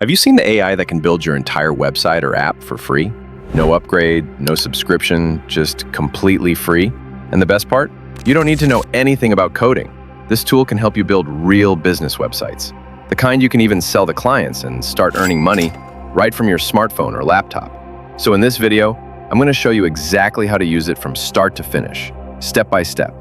Have you seen the AI that can build your entire website or app for free? No upgrade, no subscription, just completely free. And the best part? You don't need to know anything about coding. This tool can help you build real business websites, the kind you can even sell to clients and start earning money right from your smartphone or laptop. So in this video, I'm going to show you exactly how to use it from start to finish, step by step.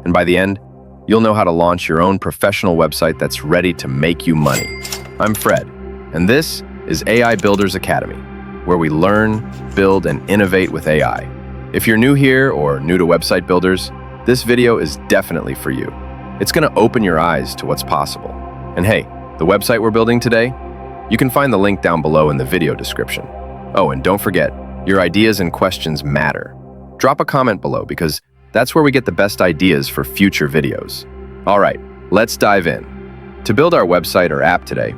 And by the end, you'll know how to launch your own professional website that's ready to make you money. I'm Fred, and this is AI Builders Academy, where we learn, build, and innovate with AI. If you're new here or new to website builders, this video is definitely for you. It's going to open your eyes to what's possible. And hey, the website we're building today, you can find the link down below in the video description. Oh, and don't forget, your ideas and questions matter. Drop a comment below because that's where we get the best ideas for future videos. All right, let's dive in. To build our website or app today,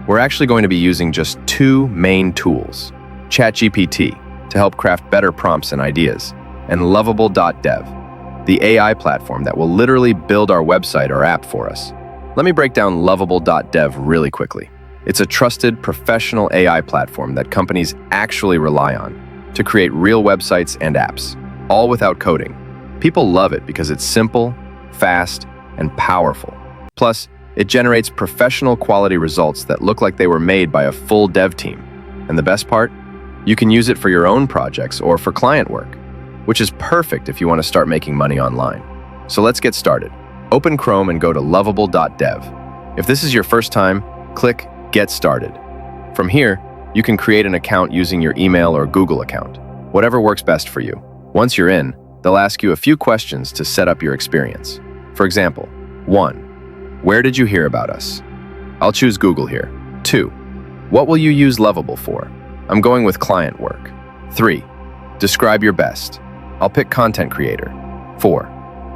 we're actually going to be using just two main tools: ChatGPT to help craft better prompts and ideas, and Lovable.dev, the AI platform that will literally build our website or app for us. Let me break down Lovable.dev really quickly. It's a trusted, professional AI platform that companies actually rely on to create real websites and apps, all without coding. People love it because it's simple, fast, and powerful. Plus, it generates professional quality results that look like they were made by a full dev team. And the best part? You can use it for your own projects or for client work, which is perfect if you want to start making money online. So let's get started. Open Chrome and go to lovable.dev. If this is your first time, click Get Started. From here, you can create an account using your email or Google account, whatever works best for you. Once you're in, they'll ask you a few questions to set up your experience. For example, 1. Where did you hear about us? I'll choose Google here. 2. What will you use Lovable for? I'm going with client work. 3. Describe your best. I'll pick content creator. 4.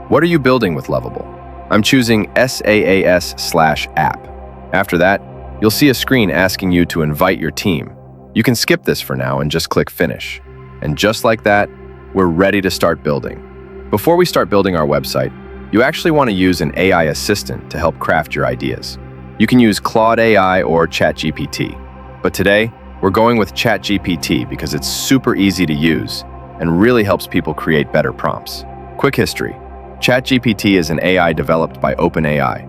What are you building with Lovable? I'm choosing SaaS/app. After that, you'll see a screen asking you to invite your team. You can skip this for now and just click finish. And just like that, we're ready to start building. Before we start building our website, you actually want to use an AI assistant to help craft your ideas. You can use Claude AI or ChatGPT. But today, we're going with ChatGPT because it's super easy to use and really helps people create better prompts. Quick history: ChatGPT is an AI developed by OpenAI.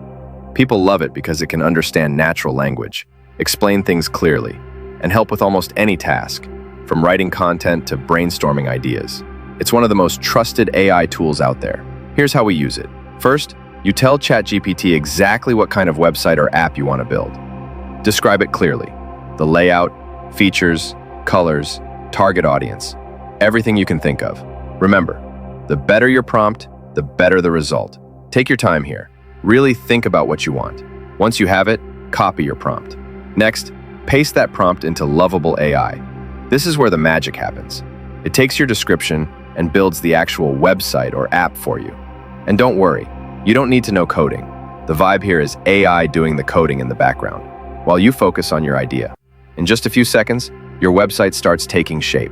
People love it because it can understand natural language, explain things clearly, and help with almost any task, from writing content to brainstorming ideas. It's one of the most trusted AI tools out there. Here's how we use it. First, you tell ChatGPT exactly what kind of website or app you want to build. Describe it clearly: the layout, features, colors, target audience, everything you can think of. Remember, the better your prompt, the better the result. Take your time here. Really think about what you want. Once you have it, copy your prompt. Next, paste that prompt into Lovable AI. This is where the magic happens. It takes your description and builds the actual website or app for you. And don't worry, you don't need to know coding. The vibe here is AI doing the coding in the background, while you focus on your idea. In just a few seconds, your website starts taking shape.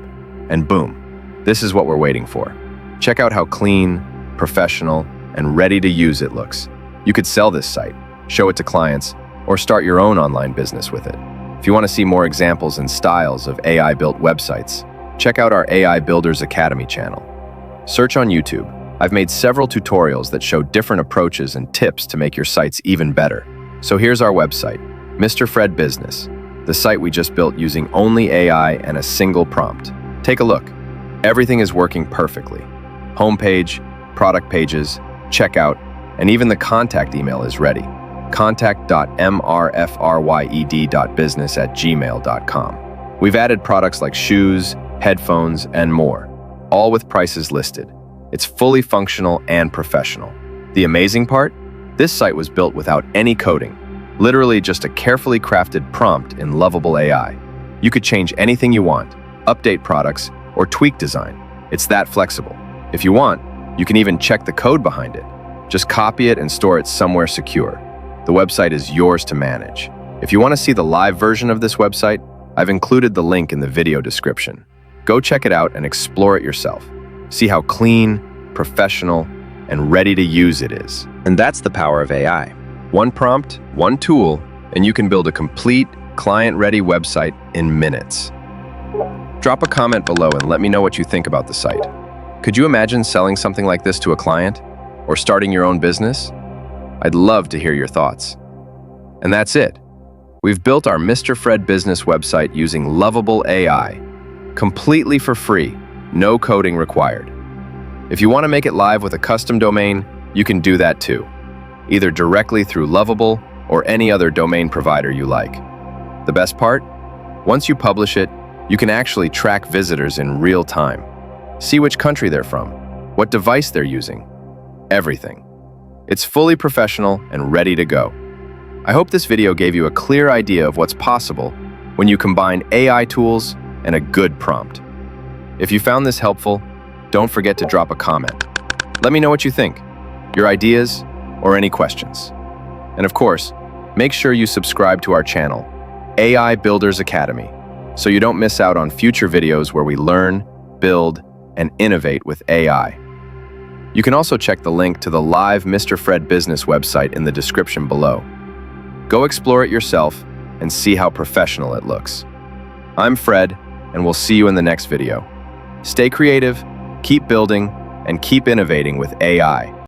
And boom, this is what we're waiting for. Check out how clean, professional, and ready to use it looks. You could sell this site, show it to clients, or start your own online business with it. If you want to see more examples and styles of AI-built websites, check out our AI Builders Academy channel. Search on YouTube. I've made several tutorials that show different approaches and tips to make your sites even better. So here's our website, Mr. Fred Business, the site we just built using only AI and a single prompt. Take a look. Everything is working perfectly. Homepage, product pages, checkout, and even the contact email is ready. contact.mrfred.business@gmail.com. We've added products like shoes, headphones, and more, all with prices listed. It's fully functional and professional. The amazing part? This site was built without any coding, literally just a carefully crafted prompt in Lovable AI. You could change anything you want, update products, or tweak design. It's that flexible. If you want, you can even check the code behind it. Just copy it and store it somewhere secure. The website is yours to manage. If you want to see the live version of this website, I've included the link in the video description. Go check it out and explore it yourself. See how clean, professional, and ready to use it is. And that's the power of AI. One prompt, one tool, and you can build a complete, client-ready website in minutes. Drop a comment below and let me know what you think about the site. Could you imagine selling something like this to a client? Or starting your own business? I'd love to hear your thoughts. And that's it. We've built our Mr. Fred Business website using Lovable AI, completely for free, no coding required. If you want to make it live with a custom domain, you can do that too, either directly through Lovable or any other domain provider you like. The best part? Once you publish it, you can actually track visitors in real time. See which country they're from, what device they're using, everything. It's fully professional and ready to go. I hope this video gave you a clear idea of what's possible when you combine AI tools and a good prompt. If you found this helpful, don't forget to drop a comment. Let me know what you think, your ideas, or any questions. And of course, make sure you subscribe to our channel, AI Builders Academy, so you don't miss out on future videos where we learn, build, and innovate with AI. You can also check the link to the live Mr. Fred Business website in the description below. Go explore it yourself and see how professional it looks. I'm Fred, and we'll see you in the next video. Stay creative, keep building, and keep innovating with AI.